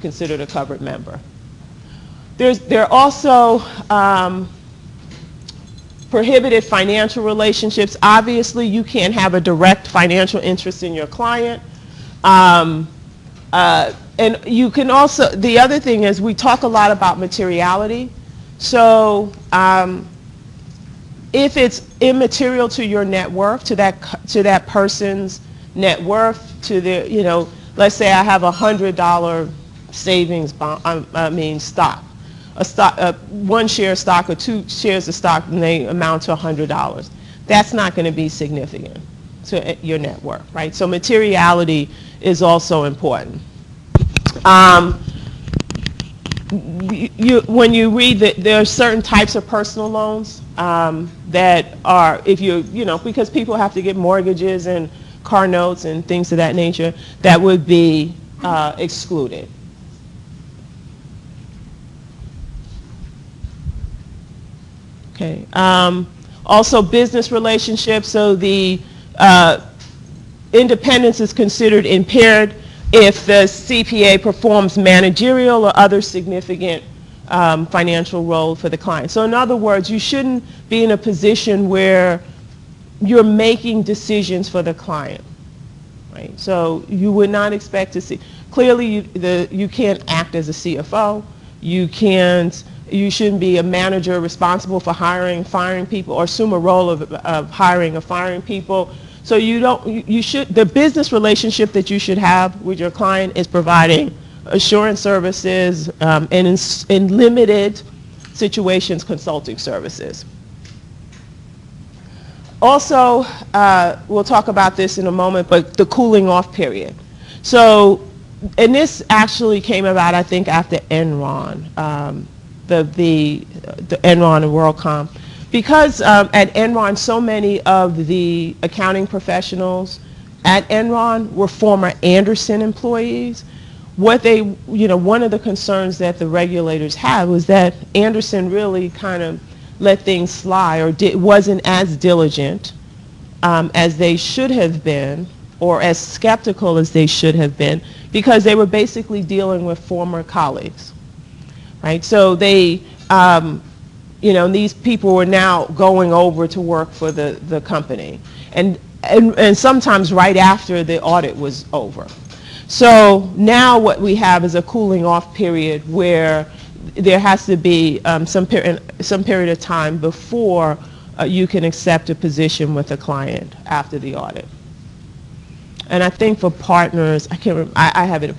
considered a covered member. There are also prohibited financial relationships. Obviously, you can't have a direct financial interest in your client. And you can also, the other thing is we talk a lot about materiality. So if it's immaterial to your net worth, to that person's net worth, to their, you know, let's say I have $100 savings bond, stock. One share of stock or two shares of stock, and they amount to $100. That's not going to be significant to your net worth, right? So materiality is also important. When you read that there are certain types of personal loans that are, if you know, because people have to get mortgages and car notes and things of that nature, that would be excluded. Okay. Also business relationships, so the independence is considered impaired if the CPA performs managerial or other significant financial role for the client. So in other words, you shouldn't be in a position where you're making decisions for the client, right? So you would not expect to see, clearly you can't act as a CFO, you shouldn't be a manager responsible for hiring, firing people, or assume a role of hiring or firing people. So the business relationship that you should have with your client is providing assurance services and in limited situations, consulting services. Also, we'll talk about this in a moment, but the cooling off period. So, and this actually came about, I think, after Enron. The Enron and WorldCom, because at Enron so many of the accounting professionals at Enron were former Andersen employees. What they, one of the concerns that the regulators had was that Andersen really kind of let things slide or wasn't as diligent as they should have been, or as skeptical as they should have been, because they were basically dealing with former colleagues. Right, so they, these people were now going over to work for the company, and sometimes right after the audit was over. So now what we have is a cooling off period where there has to be some period of time before you can accept a position with a client after the audit. And I think for partners, I can't remember, I have it.